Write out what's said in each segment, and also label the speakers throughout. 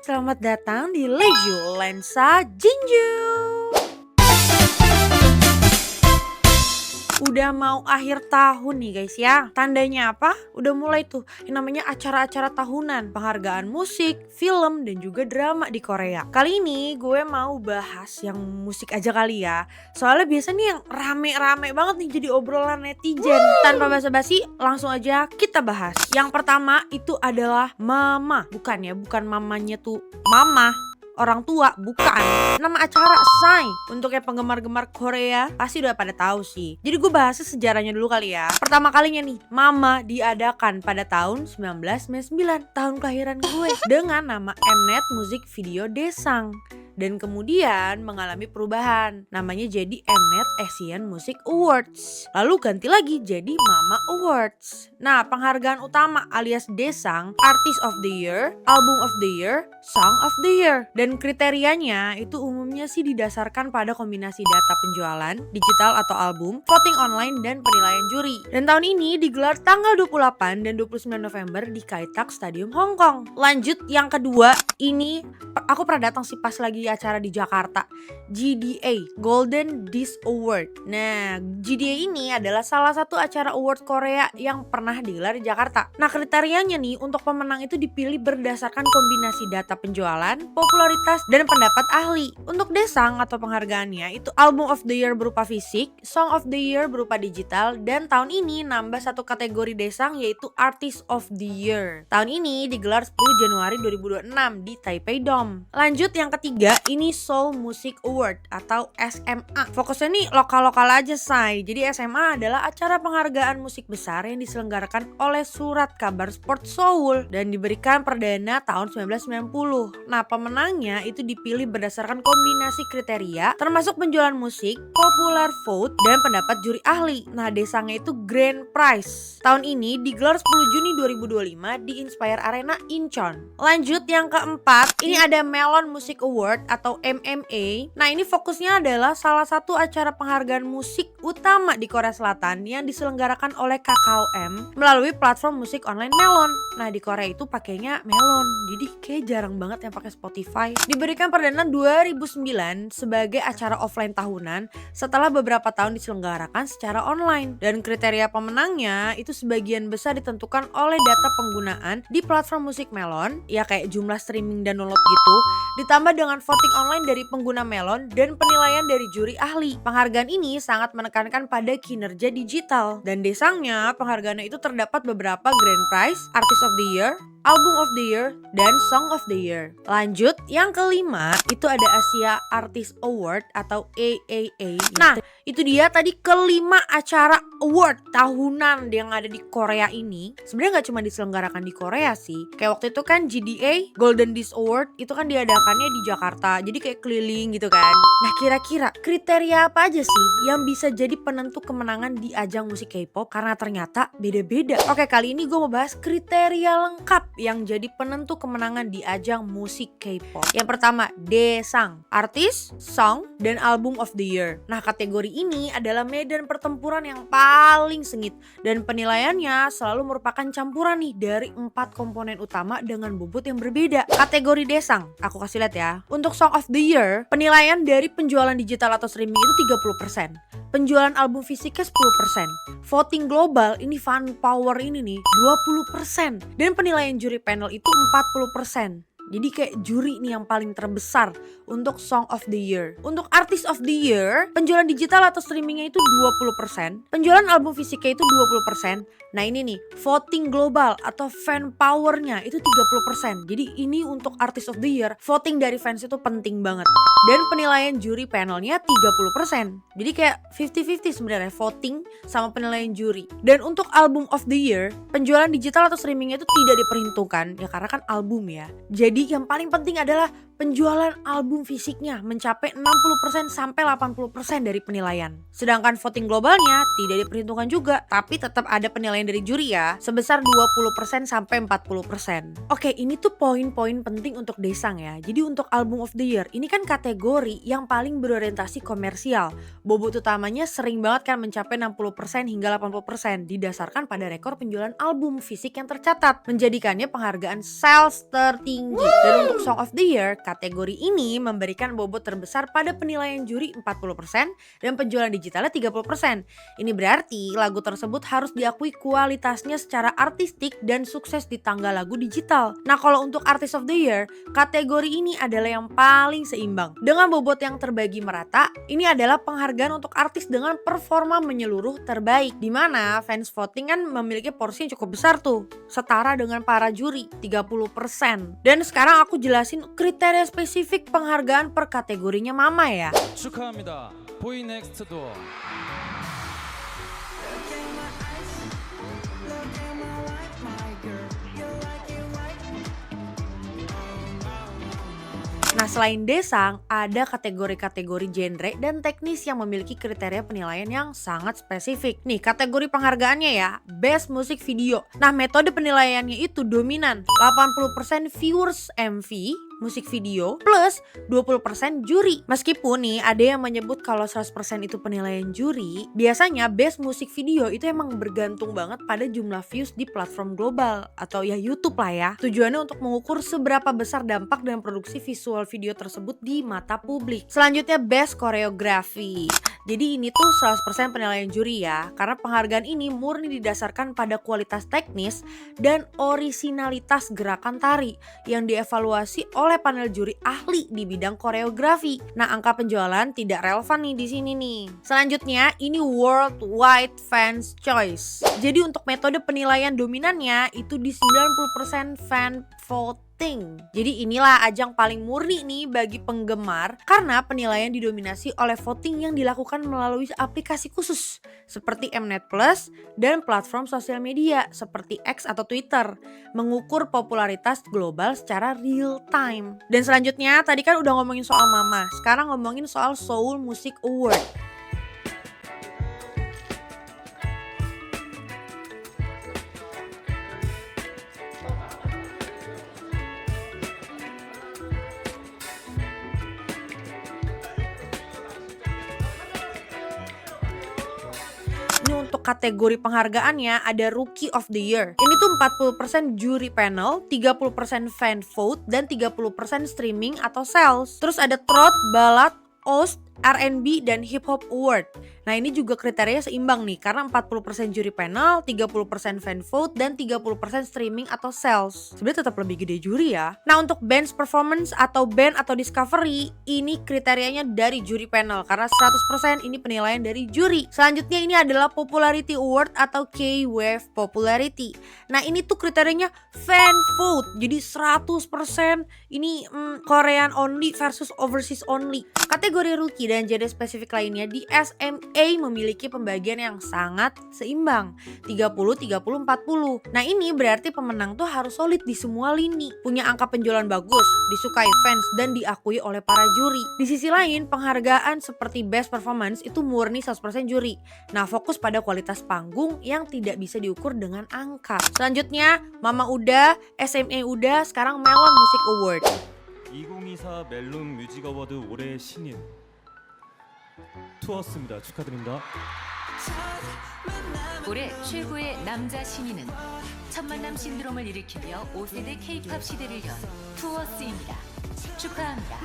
Speaker 1: Selamat datang di Leju Lensa Jinju. Udah mau akhir tahun nih guys ya. Tandanya apa? Udah mulai tuh yang namanya acara-acara tahunan, penghargaan musik, film, dan juga drama di Korea. Kali ini gue mau bahas yang musik aja kali ya. Soalnya biasa nih yang rame-rame banget nih jadi obrolan netizen. Tanpa basa-basi langsung aja kita bahas. Yang pertama itu adalah Mama. Bukan ya, bukan mamanya tuh mama orang tua, bukan. Nama acara Psy. Untuk yang penggemar-gemar Korea pasti udah pada tahu sih. Jadi gue bahasnya sejarahnya dulu kali ya. Pertama kalinya nih, Mama diadakan pada tahun 1999, tahun kelahiran gue, dengan nama Mnet Music Video Daesang. Dan kemudian mengalami perubahan, namanya jadi Mnet Asian Music Awards. Lalu ganti lagi jadi Mama Awards. Nah, penghargaan utama alias Daesang, Artist of the Year, Album of the Year, Song of the Year. Dan kriterianya itu umumnya sih didasarkan pada kombinasi data penjualan, digital atau album, voting online, dan penilaian juri. Dan tahun ini digelar tanggal 28 dan 29 November di Kai Tak Stadium Hong Kong. Lanjut yang kedua, ini aku pernah datang sih pas lagi acara di Jakarta, GDA, Golden Disc Award. Nah, GDA ini adalah salah satu acara award Korea yang pernah digelar di Jakarta. Nah, kriterianya nih untuk pemenang itu dipilih berdasarkan kombinasi data penjualan, popularitas, dan pendapat ahli. Untuk Daesang atau penghargaannya itu Album of the Year berupa fisik, Song of the Year berupa digital, dan tahun ini nambah satu kategori Daesang yaitu Artist of the Year. Tahun ini digelar 10 Januari 2026 di Taipei Dome. Lanjut yang ketiga, ini Seoul Music Award atau SMA. Fokusnya nih lokal-lokal aja say. Jadi SMA adalah acara penghargaan musik besar yang diselenggarakan oleh Surat Kabar Sport Seoul dan diberikan perdana tahun 1990. Nah, pemenangnya itu dipilih berdasarkan kombinasi kriteria termasuk penjualan musik, popular vote, dan pendapat juri ahli. Nah, Daesangnya itu Grand Prize. Tahun ini digelar 10 Juni 2025 di Inspire Arena Incheon. Lanjut yang keempat, ini ada Melon Music Award atau MMA. Nah, ini fokusnya adalah salah satu acara penghargaan musik utama di Korea Selatan yang diselenggarakan oleh KKOM melalui platform musik online Melon. Nah, di Korea itu pakainya Melon. Jadi kayak jarang banget yang pakai Spotify. Diberikan perdana 2009 sebagai acara offline tahunan setelah beberapa tahun diselenggarakan secara online. Dan kriteria pemenangnya itu sebagian besar ditentukan oleh data penggunaan di platform musik Melon, ya kayak jumlah streaming dan download gitu, ditambah dengan voting online dari pengguna Melon dan penilaian dari juri ahli. Penghargaan ini sangat menekankan pada kinerja digital. Dan Daesangnya, penghargaannya itu terdapat beberapa Grand Prize, Artist of the Year, Album of the Year, dan Song of the Year. Lanjut, yang kelima itu ada Asia Artist Award atau AAA. Nah, itu dia tadi kelima acara award tahunan yang ada di Korea ini. Sebenarnya nggak cuma diselenggarakan di Korea sih. Kayak waktu itu kan GDA, Golden Disc Award, itu kan diadakannya di Jakarta. Jadi kayak keliling gitu kan. Nah, kira-kira kriteria apa aja sih yang bisa jadi penentu kemenangan di ajang musik K-pop? Karena ternyata beda-beda. Oke, kali ini gue mau bahas kriteria lengkap yang jadi penentu kemenangan di ajang musik K-pop. Yang pertama, Daesang, Artist, Song, dan Album of the Year. Nah, kategori ini adalah medan pertempuran yang paling sengit dan penilaiannya selalu merupakan campuran nih dari 4 komponen utama dengan bobot yang berbeda. Kategori Daesang, aku kasih lihat ya. Untuk Song of the Year, penilaian dari penjualan digital atau streaming itu 30%. Penjualan album fisiknya 10%. Voting global ini fan power ini nih 20%. Dan penilaian juri panel itu 40%. Jadi kayak juri nih yang paling terbesar untuk Song of the Year. Untuk Artist of the Year, penjualan digital atau streamingnya itu 20%. Penjualan album fisiknya itu 20%. Nah ini nih, voting global atau fan powernya itu 30%. Jadi ini untuk Artist of the Year, voting dari fans itu penting banget. Dan penilaian juri panelnya 30%. Jadi kayak 50-50 sebenarnya voting sama penilaian juri. Dan untuk Album of the Year, penjualan digital atau streamingnya itu tidak diperhitungkan. Ya karena kan album ya. Jadi yang paling penting adalah penjualan album fisiknya mencapai 60% sampai 80% dari penilaian. Sedangkan voting globalnya tidak diperhitungkan juga, tapi tetap ada penilaian dari juri ya, sebesar 20% sampai 40%. Oke, ini tuh poin-poin penting untuk Daesang ya. Jadi untuk album of the year, ini kan kategori yang paling berorientasi komersial. Bobot utamanya sering banget kan mencapai 60% hingga 80% didasarkan pada rekor penjualan album fisik yang tercatat, menjadikannya penghargaan sales tertinggi. Dan untuk Song of the Year, kategori ini memberikan bobot terbesar pada penilaian juri 40% dan penjualan digitalnya 30%. Ini berarti lagu tersebut harus diakui kualitasnya secara artistik dan sukses di tangga lagu digital. Nah kalau untuk Artist of the Year, kategori ini adalah yang paling seimbang. Dengan bobot yang terbagi merata, ini adalah penghargaan untuk artis dengan performa menyeluruh terbaik. Dimana fans voting kan memiliki porsi yang cukup besar tuh, setara dengan para juri 30%. Dan sekarang aku jelasin kriteria spesifik penghargaan per kategorinya Mama ya.
Speaker 2: 축하합니다. 보이 넥스트 도어.
Speaker 1: Nah selain Daesang, ada kategori-kategori genre dan teknis yang memiliki kriteria penilaian yang sangat spesifik. Nih kategori penghargaannya ya, Best Music Video. Nah metode penilaiannya itu dominan, 80% viewers MV, musik video, plus 20% juri. Meskipun nih ada yang menyebut kalau 100% itu penilaian juri, biasanya Best Music Video itu emang bergantung banget pada jumlah views di platform global atau ya YouTube lah ya. Tujuannya untuk mengukur seberapa besar dampak dan produksi visual video tersebut di mata publik. Selanjutnya Best Choreography. Jadi ini tuh 100% penilaian juri ya, karena penghargaan ini murni didasarkan pada kualitas teknis dan orisinalitas gerakan tari yang dievaluasi oleh panel juri ahli di bidang koreografi. Nah, angka penjualan tidak relevan nih di sini nih. Selanjutnya, ini Worldwide Fans Choice. Jadi untuk metode penilaian dominannya itu di 90% fan vote. Jadi inilah ajang paling murni nih bagi penggemar karena penilaian didominasi oleh voting yang dilakukan melalui aplikasi khusus seperti Mnet Plus dan platform sosial media seperti X atau Twitter, mengukur popularitas global secara real time. Dan selanjutnya tadi kan udah ngomongin soal Mama, sekarang ngomongin soal Seoul Music Award. Ini untuk kategori penghargaannya ada Rookie of the Year. Ini tuh 40% juri panel, 30% fan vote, dan 30% streaming atau sales. Terus ada Trot, Ballad, Ost, R&B, dan Hip Hop Award. Nah ini juga kriterianya seimbang nih karena 40% juri panel, 30% fan vote, dan 30% streaming atau sales. Sebenarnya tetap lebih gede juri ya. Nah untuk Band's Performance atau Band atau Discovery, ini kriterianya dari juri panel karena 100% ini penilaian dari juri. Selanjutnya ini adalah Popularity Award atau K-Wave Popularity. Nah ini tuh kriterianya fan vote, jadi 100% ini Korean only versus overseas only. Kategori rookie dan genre spesifik lainnya di SMA memiliki pembagian yang sangat seimbang, 30-30-40. Nah ini berarti pemenang tuh harus solid di semua lini, punya angka penjualan bagus, disukai fans dan diakui oleh para juri. Di sisi lain, penghargaan seperti Best Performance itu murni 100% juri. Nah fokus pada kualitas panggung yang tidak bisa diukur dengan angka. Selanjutnya, Mama udah, SMA udah, sekarang Melon Music Award.
Speaker 2: 2024 멜론 뮤직 어워드 올해의 신인 투어스입니다. 축하드립니다.
Speaker 3: 올해 최고의 남자 신인은 천만남 신드롬을 일으키며 5세대 K-팝 시대를 연 투어스입니다. 축하합니다.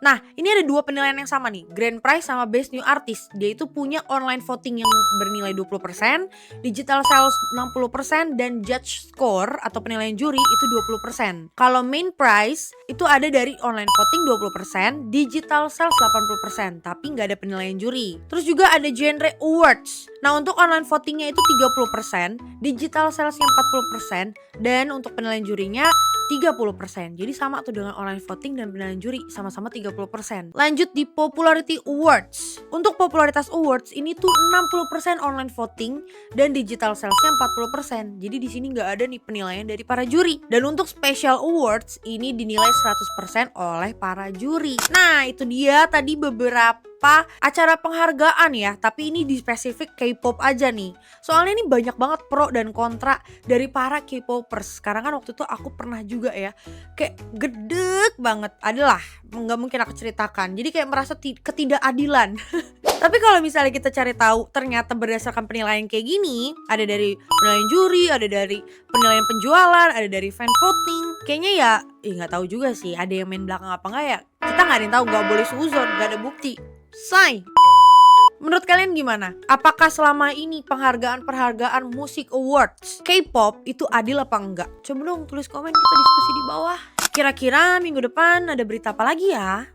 Speaker 1: Nah, ini ada dua penilaian yang sama nih, Grand Prize sama Best New Artist. Dia itu punya online voting yang bernilai 20%, digital sales 60%, dan judge score atau penilaian juri itu 20%. Kalau main prize itu ada dari online voting 20%, digital sales 80%, tapi nggak ada penilaian juri. Terus juga ada genre awards. Nah, untuk online votingnya itu 30%, digital salesnya 40%, dan untuk penilaian jurinya 30%. Jadi sama tuh dengan online voting dan penilaian juri, sama-sama 30%. Lanjut di Popularity Awards. Untuk Popularitas Awards ini tuh 60% online voting dan digital salesnya 40%. Jadi di sini nggak ada nih penilaian dari para juri. Dan untuk Special Awards ini dinilai 100% oleh para juri. Nah, itu dia tadi beberapa acara penghargaan ya, tapi ini di spesifik K-pop aja nih. Soalnya ini banyak banget pro dan kontra dari para K-popers. Karena kan waktu itu aku pernah juga ya, kayak gedek banget. Adalah, nggak mungkin aku ceritakan. Jadi kayak merasa ketidakadilan. Tapi kalau misalnya kita cari tahu, ternyata berdasarkan penilaian kayak gini, ada dari penilaian juri, ada dari penilaian penjualan, ada dari fan voting. Kayaknya ya, nggak tahu juga sih, ada yang main belakang apa nggak ya. Kita nggak ada yang tahu, nggak boleh suzon, nggak ada bukti. Say. Menurut kalian gimana? Apakah selama ini penghargaan-penghargaan musik awards K-pop itu adil apa enggak? Coba dong tulis komen, kita diskusi di bawah. Kira-kira minggu depan ada berita apa lagi ya?